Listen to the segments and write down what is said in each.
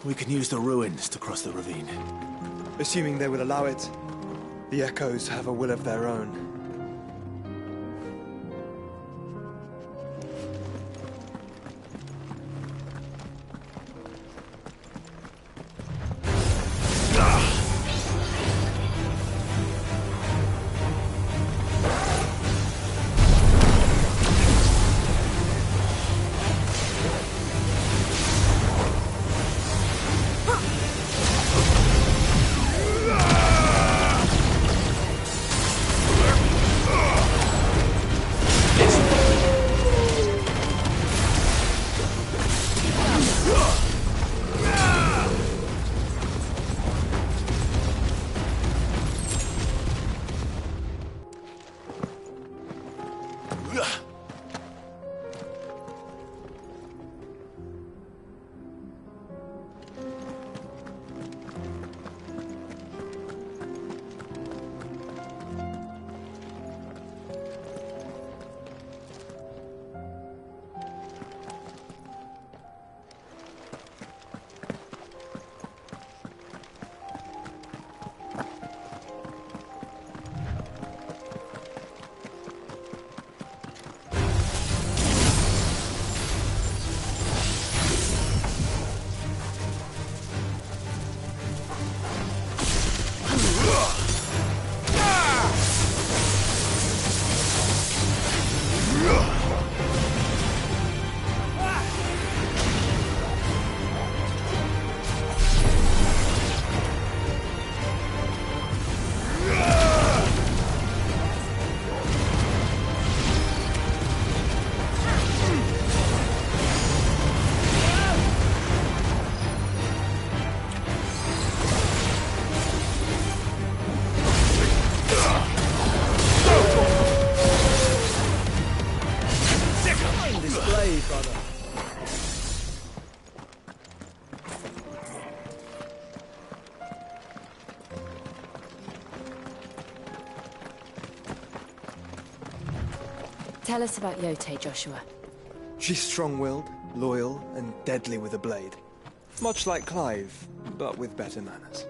We can use the ruins to cross the ravine. Assuming they will allow it. The echoes have a will of their own. Tell us about Yote, Joshua. She's strong-willed, loyal, and deadly with a blade. Much like Clive, but with better manners.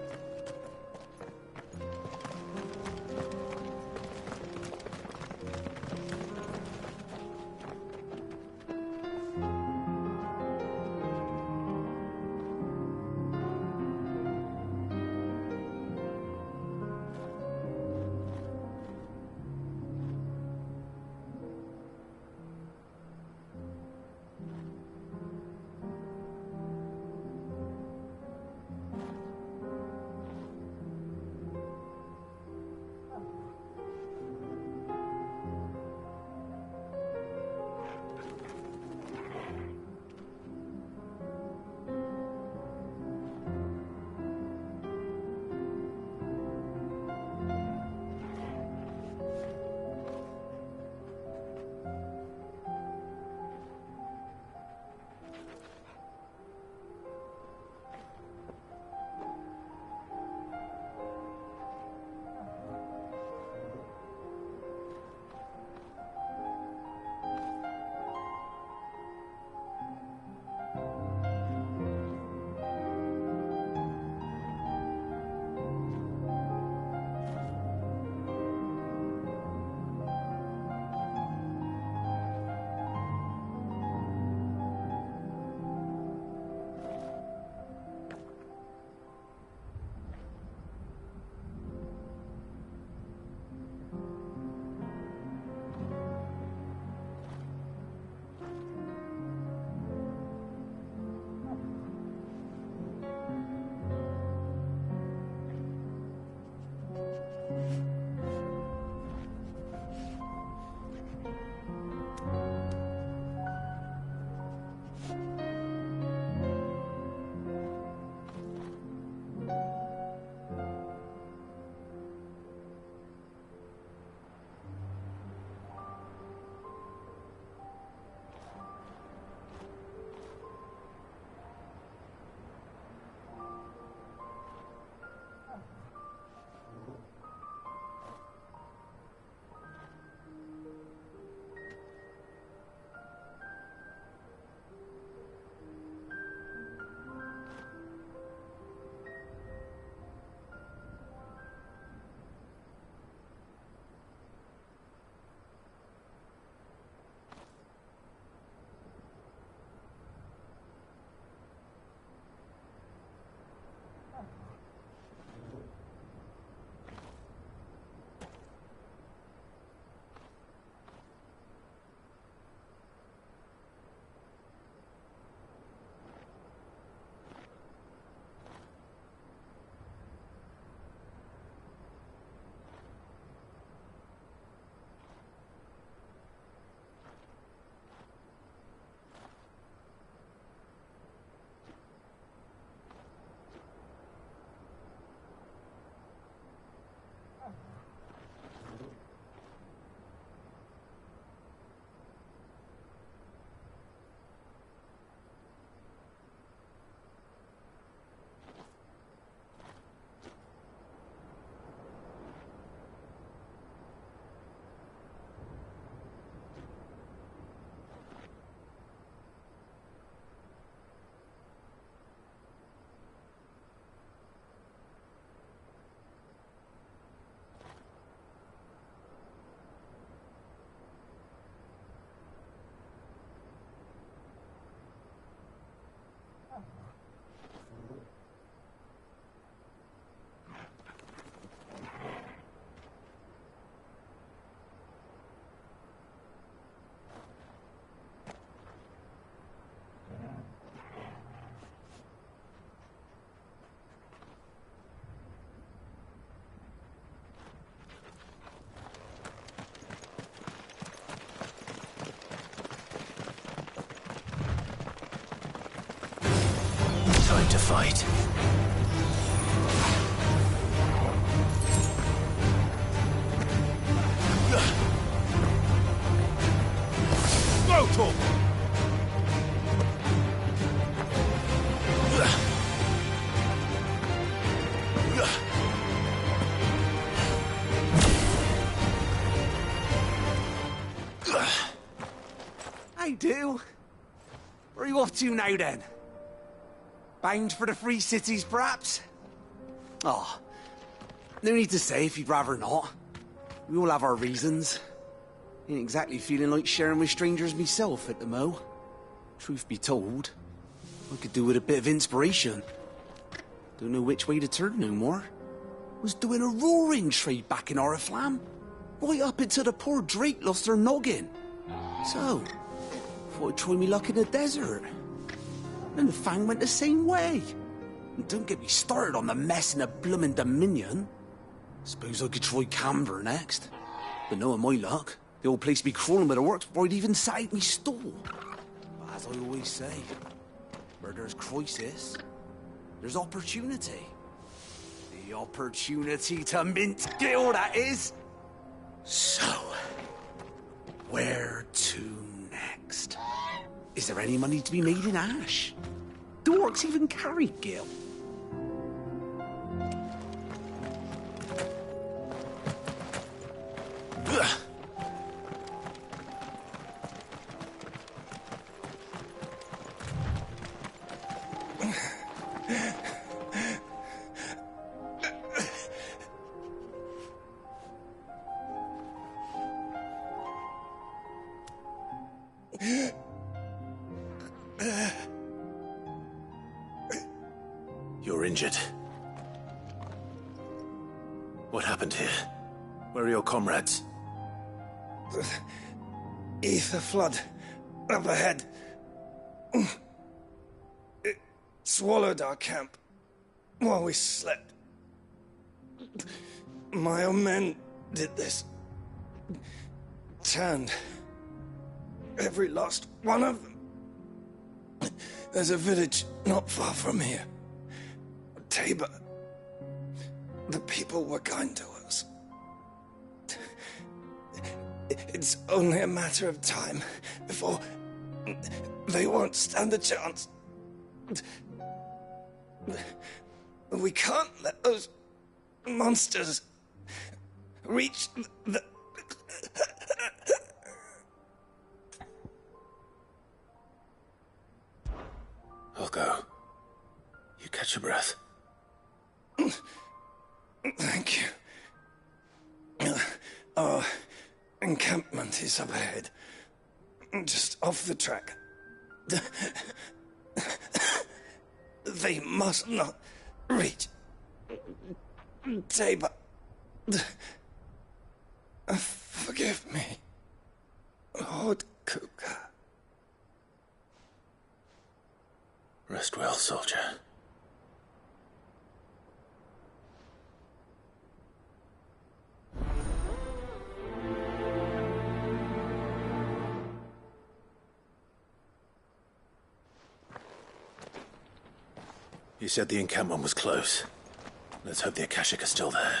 fight. Go, I do. Where are you off to now, then? Bound for the Free Cities, perhaps? Oh, no need to say if you'd rather not. We all have our reasons. Ain't exactly feeling like sharing with strangers myself at the mo. Truth be told, I could do with a bit of inspiration. Don't know which way to turn no more. Was doing a roaring trade back in Oriflamme. Right up until the poor Drake lost her noggin. So, thought I'd try me luck in the desert. And the Fang went the same way. And don't get me started on the mess in the bloomin' Dominion. Suppose I could try Canberra next. But knowing my luck, the old place be crawling with the works before I'd even sat out me stall. But as I always say, where there's crisis, there's opportunity. The opportunity to mint Gil, that is. So, where to next? Is there any money to be made in Ash? Do orcs even carry Gil? You're injured. What happened here? Where are your comrades? Ether flood up ahead. It swallowed our camp while we slept. My own men did this. Turned every last one of them. There's a village not far from here. Tabor. The people were kind to us. It's only a matter of time before they won't stand a chance. We can't let those monsters reach the... I'll go. You catch your breath. Thank you. Our encampment is up ahead. Just off the track. They must not reach Tabor. Forgive me, Lord Kuka. Rest well, soldier. You said the encampment was close. Let's hope the Akashic are still there.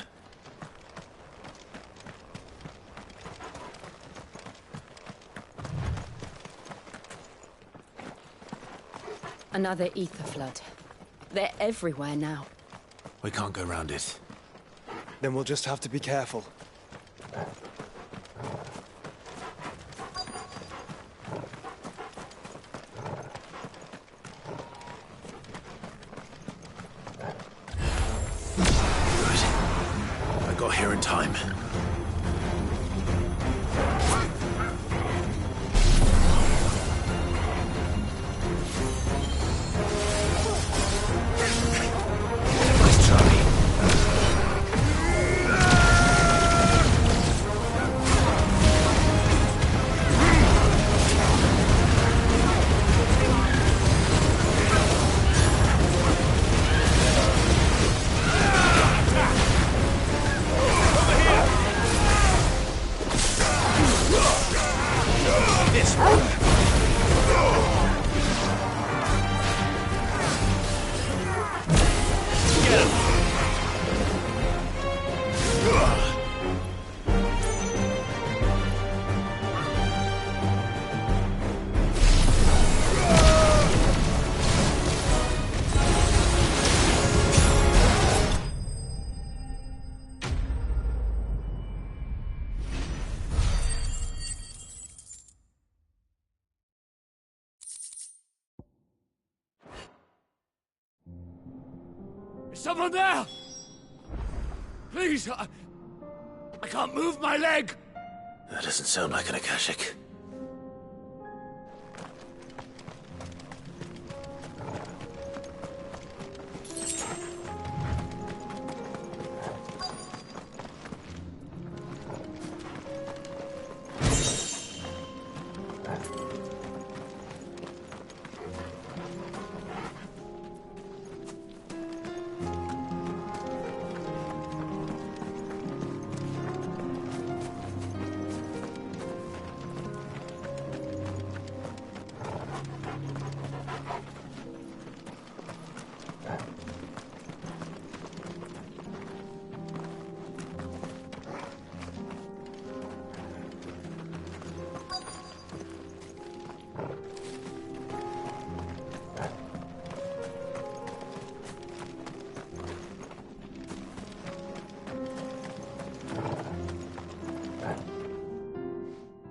Another ether flood. They're everywhere now. We can't go round it. Then we'll just have to be careful. I got here in time. Nice try. Someone there! Please, I can't move my leg! That doesn't sound like an Akashic.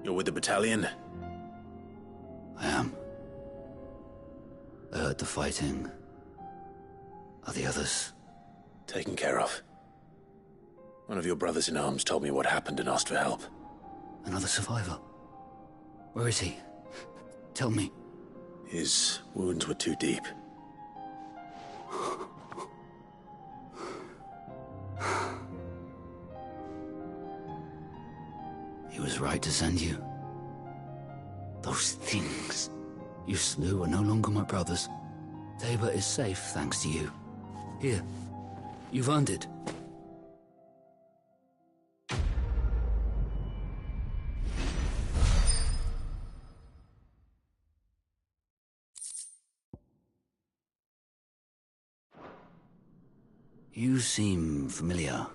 You're with the battalion? I am. I heard the fighting. Are the others? Taken care of. One of your brothers in arms told me what happened and asked for help. Another survivor? Where is he? Tell me. His wounds were too deep. He was right to send you. Those things you slew are no longer my brothers. Tabor is safe thanks to you. Here, you've earned it. You seem familiar.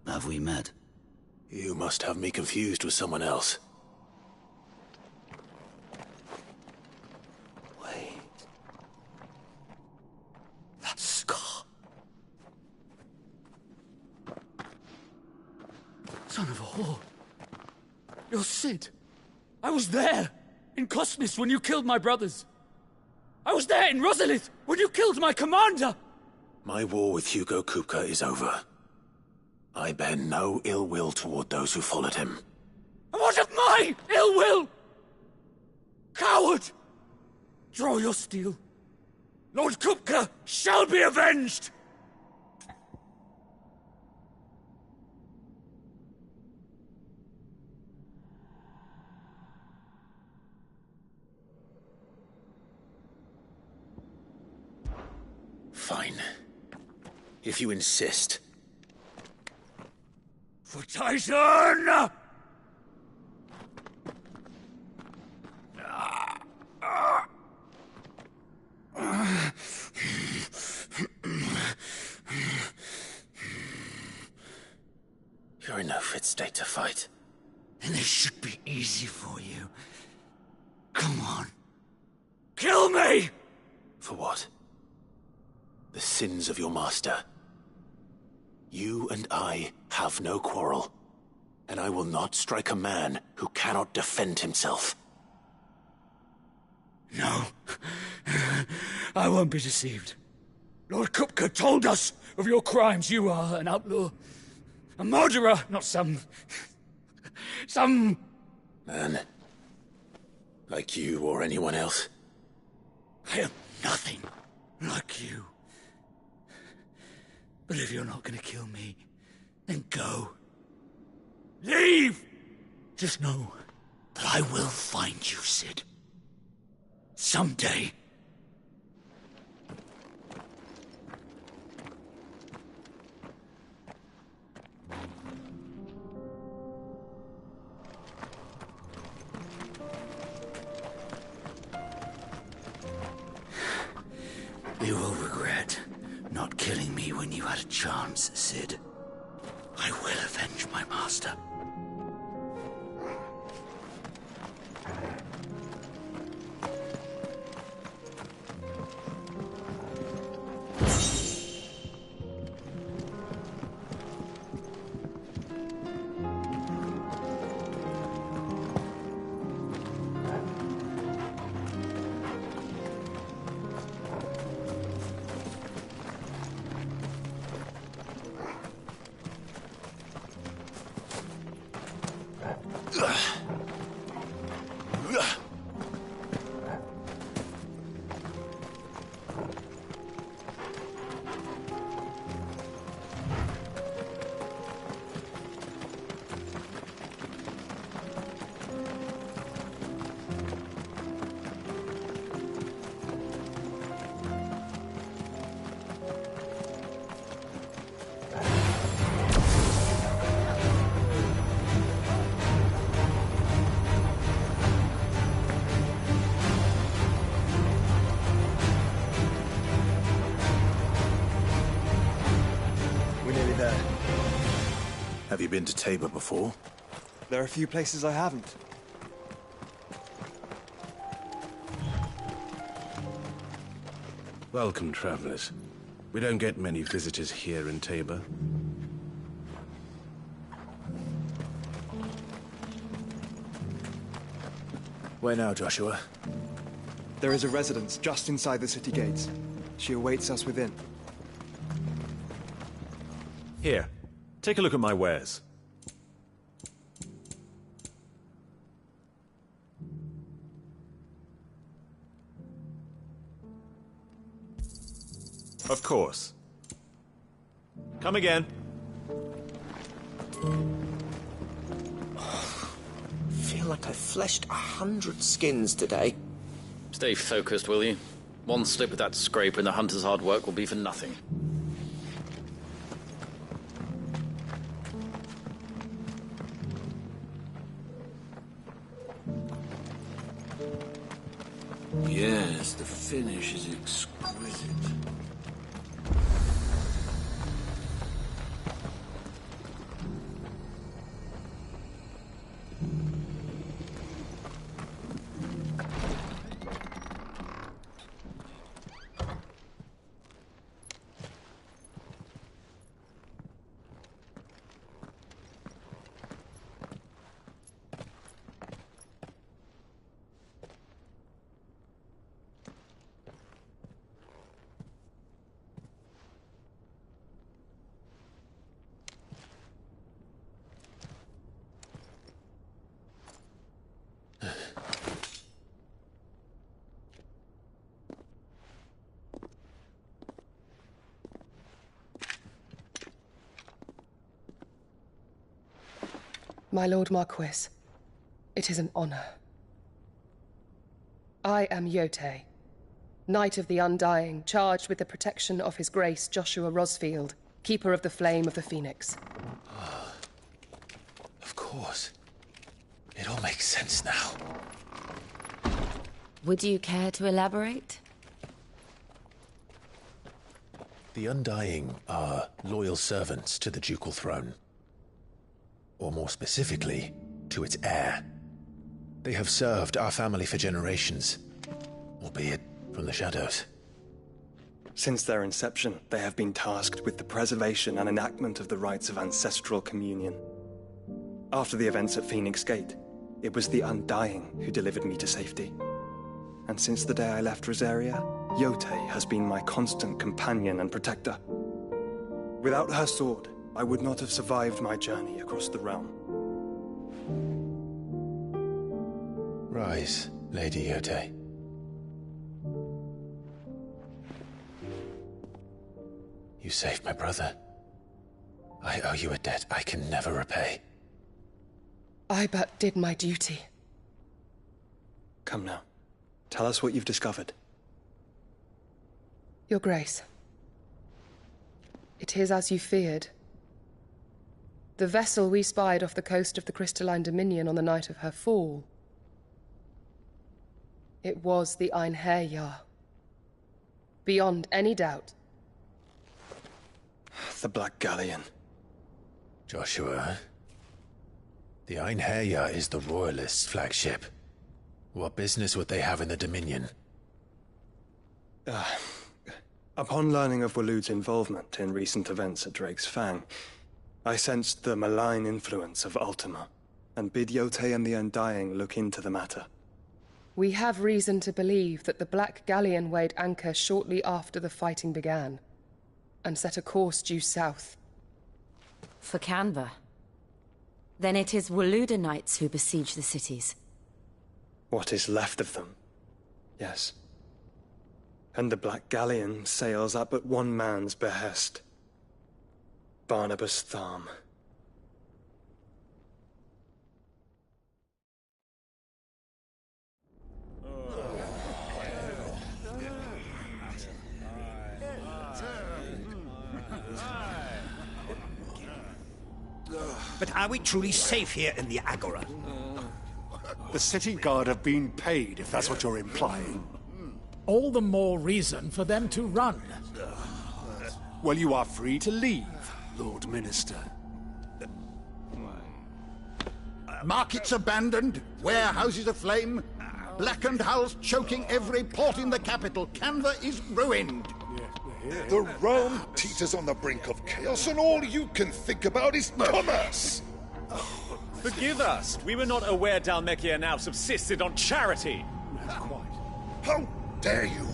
Have we met? You must have me confused with someone else. Wait. That scar. Son of a whore. You're Sid. I was there, in Cosmis, when you killed my brothers. I was there in Rosalith, when you killed my commander! My war with Hugo Kupka is over. I bear no ill will toward those who followed him. And what of my ill will? Coward! Draw your steel. Lord Kupka shall be avenged! Fine. If you insist. For Titan! You're in no fit state to fight. And this should be easy for you. Come on. Kill me! For what? The sins of your master. You and I have no quarrel, and I will not strike a man who cannot defend himself. No. I won't be deceived. Lord Kupka told us of your crimes. You are an outlaw. A murderer, not some Man. Like you or anyone else. I am nothing like you. But if you're not gonna kill me, then go. Leave! Just know that I will find you, Sid. Someday. You will regret not killing me when you had a chance, Sid. I will avenge my master. Have you been to Tabor before? There are a few places I haven't. Welcome, travelers. We don't get many visitors here in Tabor. Where now, Joshua? There is a residence just inside the city gates. She awaits us within. Here, take a look at my wares. Of course. Come again. Feel like I fleshed 100 skins today. Stay focused, will you? One slip with that scrape and the hunter's hard work will be for nothing. Yes, the finish is exquisite. My Lord Marquis, it is an honor. I am Yote, Knight of the Undying, charged with the protection of His Grace Joshua Rosfield, Keeper of the Flame of the Phoenix. Of course. It all makes sense now. Would you care to elaborate? The Undying are loyal servants to the ducal throne. Or more specifically, to its heir. They have served our family for generations, albeit from the shadows. Since their inception, they have been tasked with the preservation and enactment of the rites of ancestral communion. After the events at Phoenix Gate, it was the Undying who delivered me to safety. And since the day I left Rosaria, Yote has been my constant companion and protector. Without her sword, I would not have survived my journey across the realm. Rise, Lady Yote. You saved my brother. I owe you a debt I can never repay. I but did my duty. Come now. Tell us what you've discovered. Your Grace. It is as you feared. The vessel we spied off the coast of the Crystalline Dominion on the night of her fall. It was the Einherjar. Beyond any doubt. The Black Galleon. Joshua, the Einherjar is the Royalists' flagship. What business would they have in the Dominion? Upon learning of Waloed's involvement in recent events at Drake's Fang, I sensed the malign influence of Ultima, and bid Yote and the Undying look into the matter. We have reason to believe that the Black Galleon weighed anchor shortly after the fighting began, and set a course due south. For Canva? Then it is Waluda knights who besiege the cities. What is left of them, yes. And the Black Galleon sails at but one man's behest. Barnabas Tharm. But are we truly safe here in the Agora? The city guard have been paid, if that's what you're implying. All the more reason for them to run. Well, you are free to leave, Lord Minister. Markets abandoned, warehouses aflame, blackened hulls choking every port in the capital. Canva is ruined. The realm teeters on the brink of chaos, and all you can think about is commerce! Forgive us! We were not aware Dhalmekia now subsisted on charity! How dare you!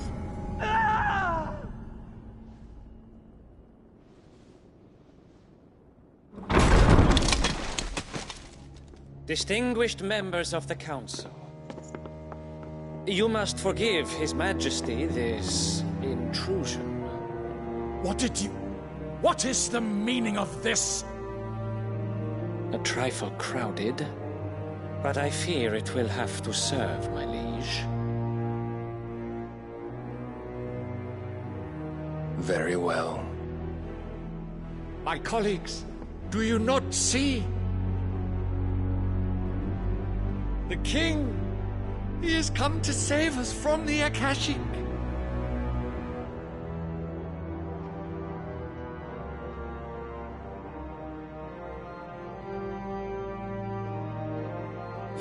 Distinguished members of the Council, you must forgive His Majesty this intrusion. What is the meaning of this? A trifle crowded, but I fear it will have to serve, my liege. Very well. My colleagues, do you not see? The king! He has come to save us from the Akashic!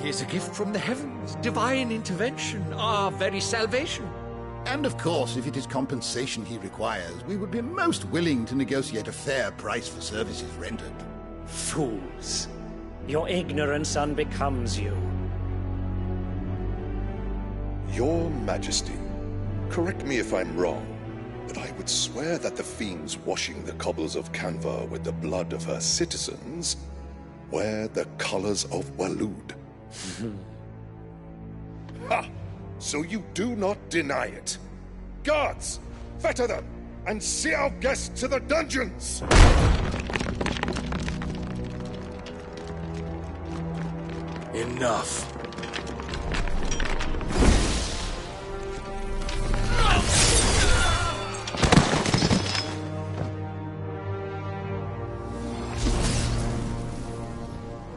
He is a gift from the heavens, divine intervention, our very salvation. And of course, if it is compensation he requires, we would be most willing to negotiate a fair price for services rendered. Fools. Your ignorance unbecomes you. Your Majesty, correct me if I'm wrong, but I would swear that the fiends washing the cobbles of Canva with the blood of her citizens wear the colors of Walud. Ha! So you do not deny it. Guards, fetter them, and see our guests to the dungeons! Enough.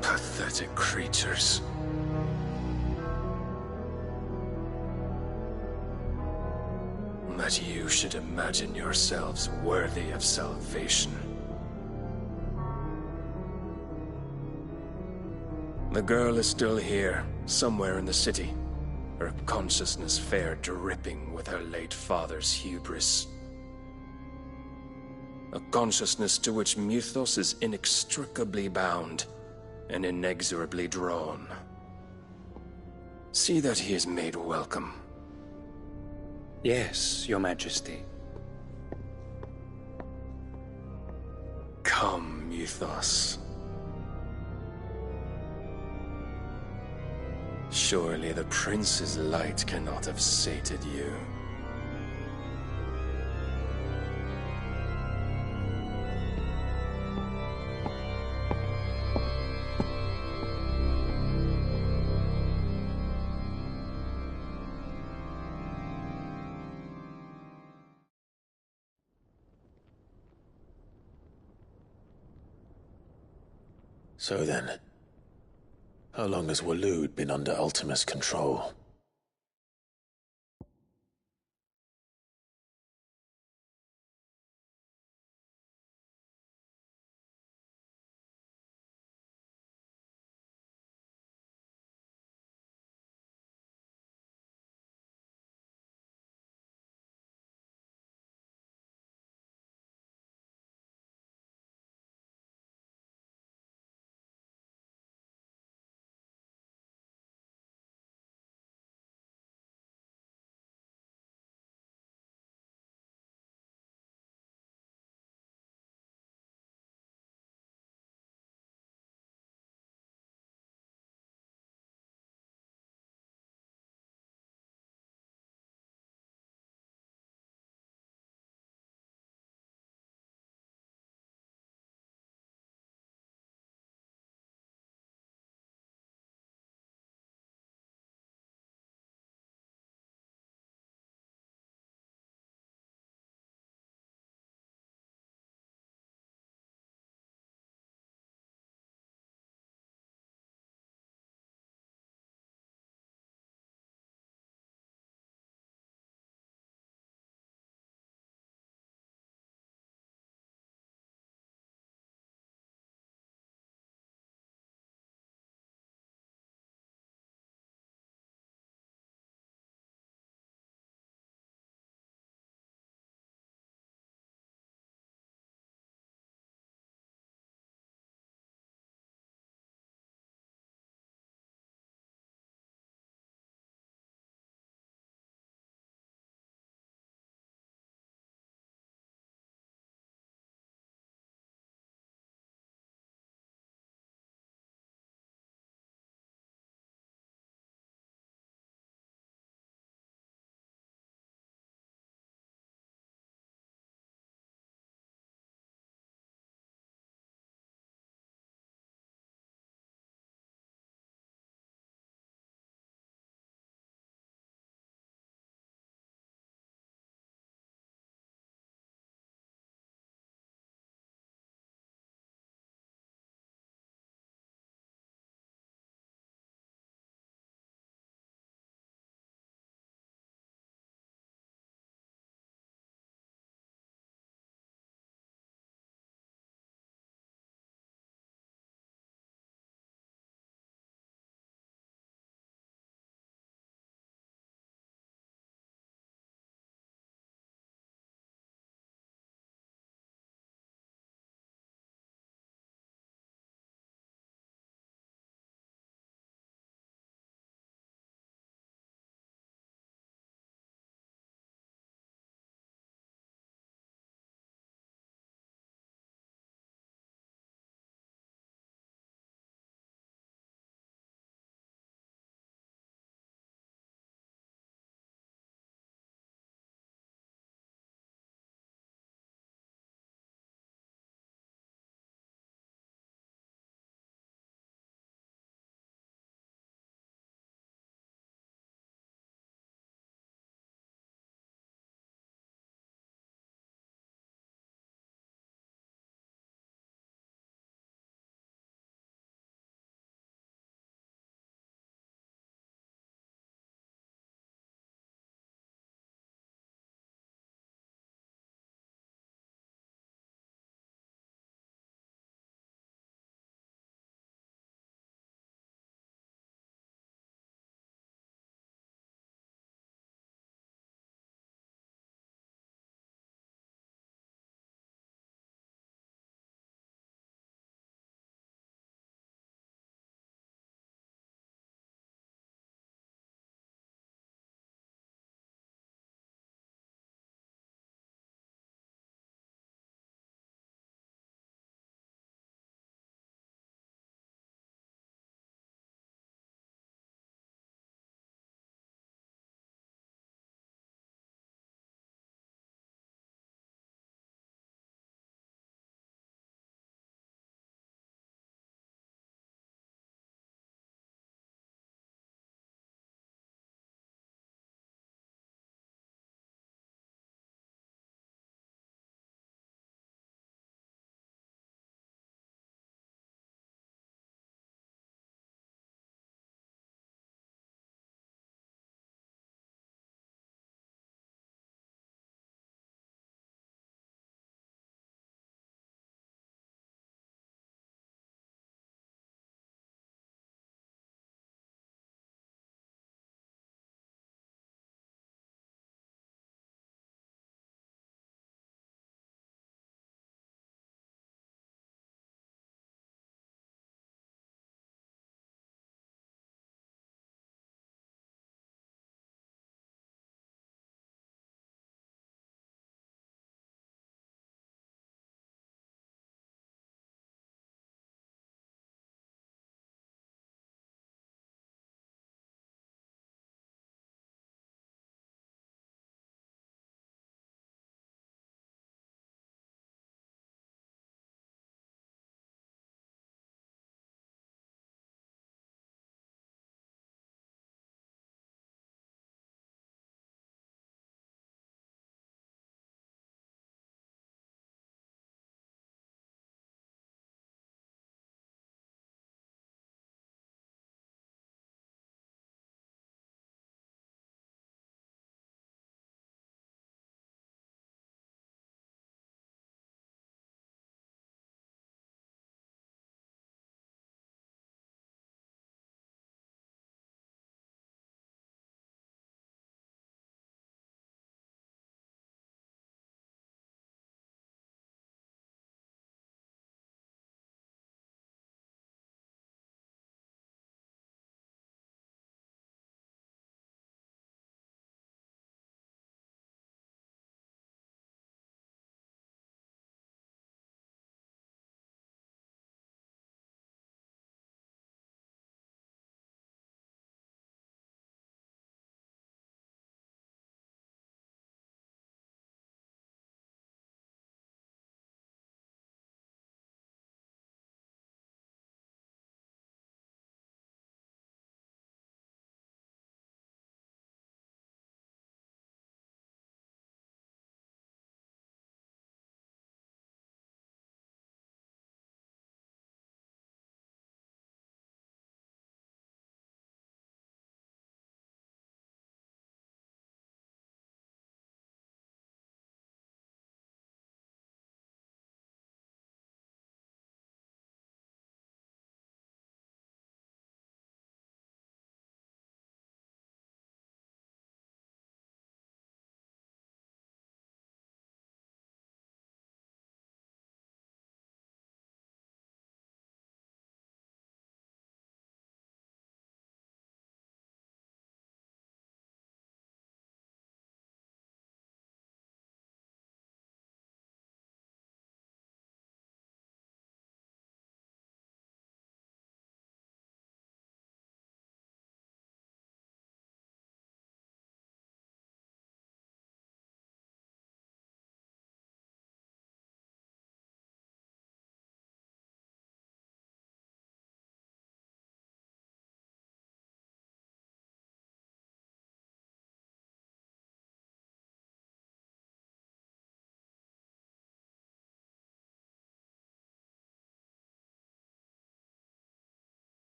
Pathetic creatures. That you should imagine yourselves worthy of salvation. The girl is still here, somewhere in the city. Her consciousness fair dripping with her late father's hubris. A consciousness to which Mythos is inextricably bound and inexorably drawn. See that he is made welcome. Yes, Your Majesty. Come, Mythos. Surely the prince's light cannot have sated you. So then, how long has Walud been under Ultima's control?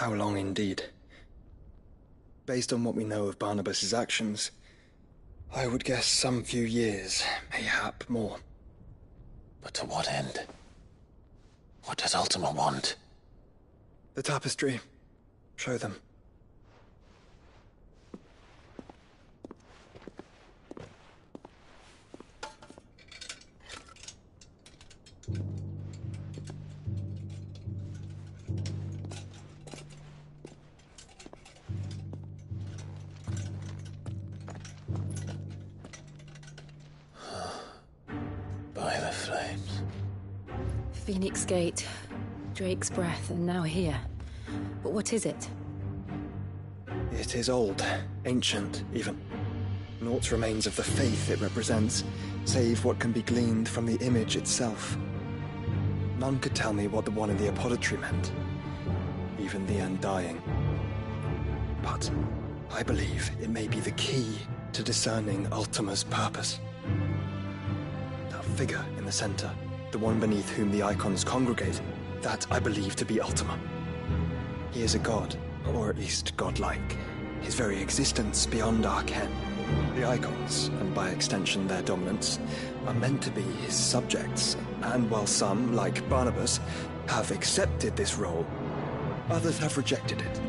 How long indeed? Based on what we know of Barnabas's actions, I would guess some few years, mayhap more. But to what end? What does Ultima want? The tapestry. Show them. By the flames. Phoenix Gate, Drake's Breath, and now here. But what is it? It is old, ancient, even. Naught remains of the faith it represents, save what can be gleaned from the image itself. None could tell me what the one in the apothecary meant, even the Undying. But I believe it may be the key to discerning Ultima's purpose. That figure in the center, the one beneath whom the icons congregate, that I believe to be Ultima. He is a god, or at least godlike, his very existence beyond our ken. The icons, and by extension their dominants, are meant to be his subjects, and while some, like Barnabas, have accepted this role, others have rejected it,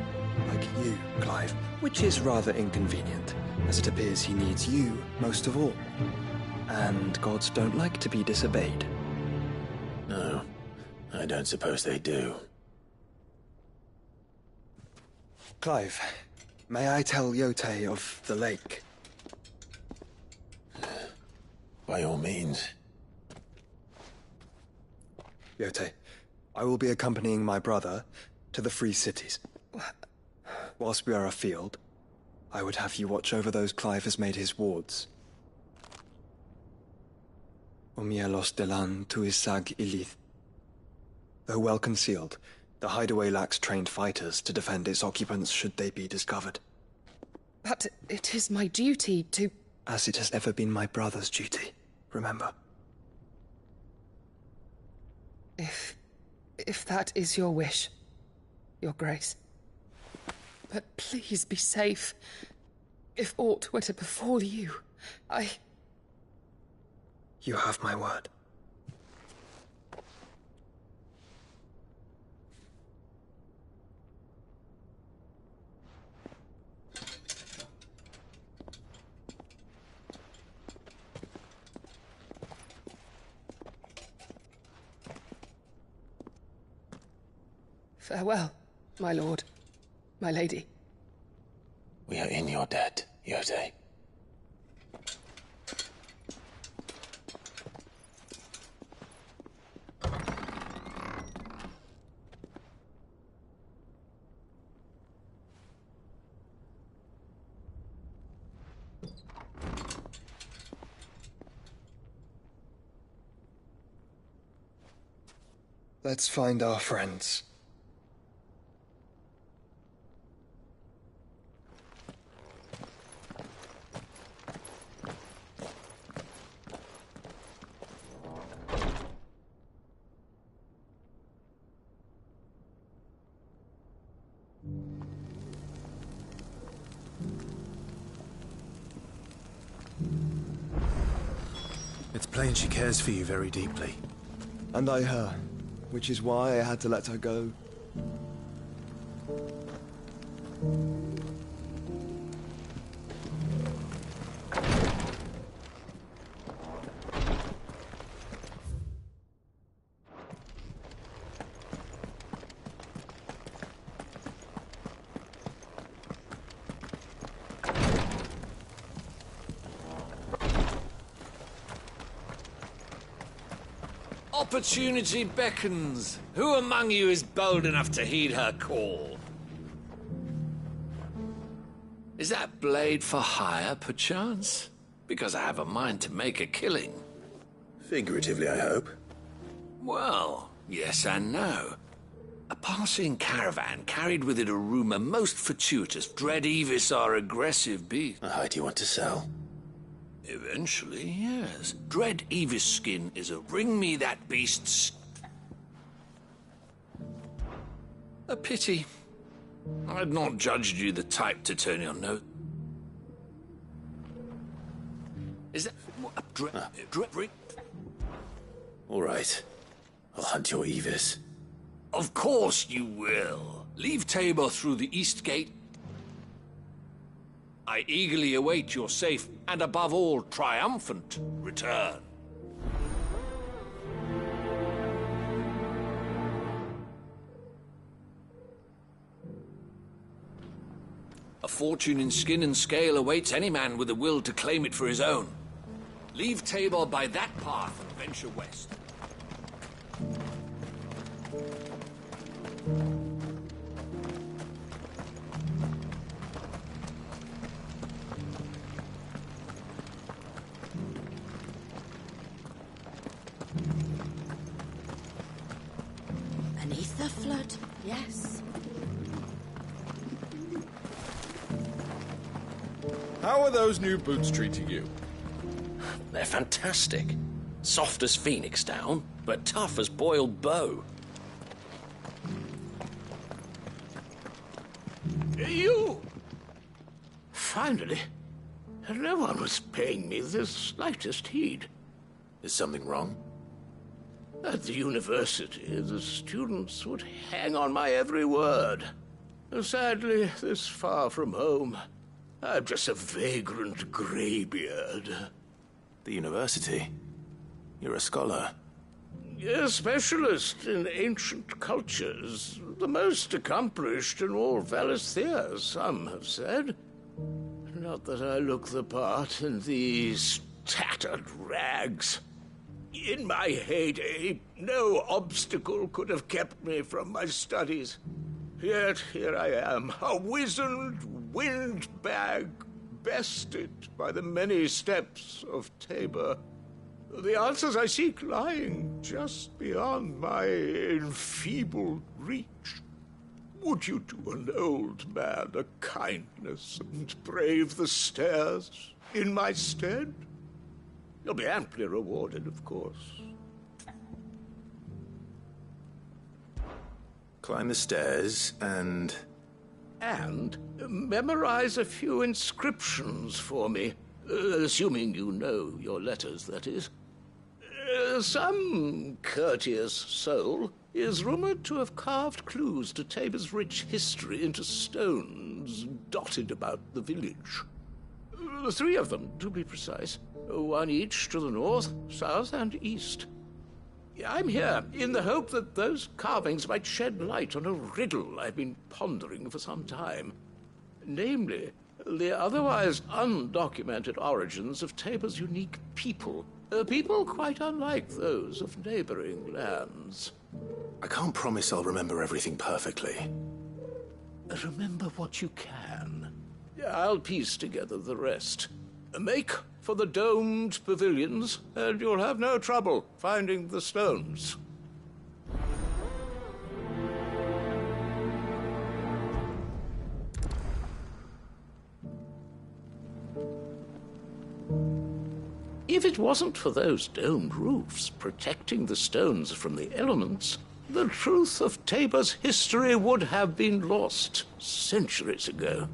like you, Clive, which is rather inconvenient, as it appears he needs you most of all. And gods don't like to be disobeyed. No, I don't suppose they do. Clive, may I tell Yote of the lake? By all means. Yote, I will be accompanying my brother to the Free Cities. Whilst we are afield, I would have you watch over those Clive has made his wards. Omielos delan tuisag ilith. Though well concealed, the hideaway lacks trained fighters to defend its occupants should they be discovered. But it is my duty to... As it has ever been my brother's duty, remember. If that is your wish, Your Grace. But please be safe. If aught were to befall you, You have my word. Farewell, my lord, my lady. We are in your debt, Yote. Let's find our friends. It's plain she cares for you very deeply. And I her, which is why I had to let her go. Opportunity beckons. Who among you is bold enough to heed her call? Is that blade for hire, perchance? Because I have a mind to make a killing. Figuratively, I hope. Well, yes and no. A passing caravan carried with it a rumor most fortuitous. Dread Evis are aggressive beasts. How do you want to sell? Eventually, yes. Dread Evis skin is a bring me that beast's... A pity. I'd not judged you the type to turn your nose. Is that a All right. I'll hunt your Evis. Of course you will. Leave Tabor through the east gate. I eagerly await your safe and, above all, triumphant return. A fortune in skin and scale awaits any man with a will to claim it for his own. Leave Tabor by that path and venture west. Beneath the flood, yes. How are those new boots treating you? They're fantastic. Soft as phoenix down, but tough as boiled bow. You! Finally. No one was paying me the slightest heed. Is something wrong? At the university, the students would hang on my every word. Sadly, this far from home, I'm just a vagrant greybeard. The university? You're a scholar. A specialist in ancient cultures. The most accomplished in all Valisthea, some have said. Not that I look the part in these tattered rags. In my heyday, no obstacle could have kept me from my studies. Yet here I am, a wizened windbag, bested by the many steps of Tabor. The answers I seek lying just beyond my enfeebled reach. Would you do an old man a kindness and brave the stairs in my stead? You'll be amply rewarded, of course. Climb the stairs and... And memorize a few inscriptions for me. Assuming you know your letters, that is. Some courteous soul is rumored to have carved clues to Tabor's rich history into stones dotted about the village. 3 of them, to be precise. 1 each to the north, south, and east. I'm here in the hope that those carvings might shed light on a riddle I've been pondering for some time. Namely, the otherwise undocumented origins of Tabor's unique people. People quite unlike those of neighboring lands. I can't promise I'll remember everything perfectly. Remember what you can. I'll piece together the rest. Make for the domed pavilions, and you'll have no trouble finding the stones. If it wasn't for those domed roofs protecting the stones from the elements, the truth of Tabor's history would have been lost centuries ago.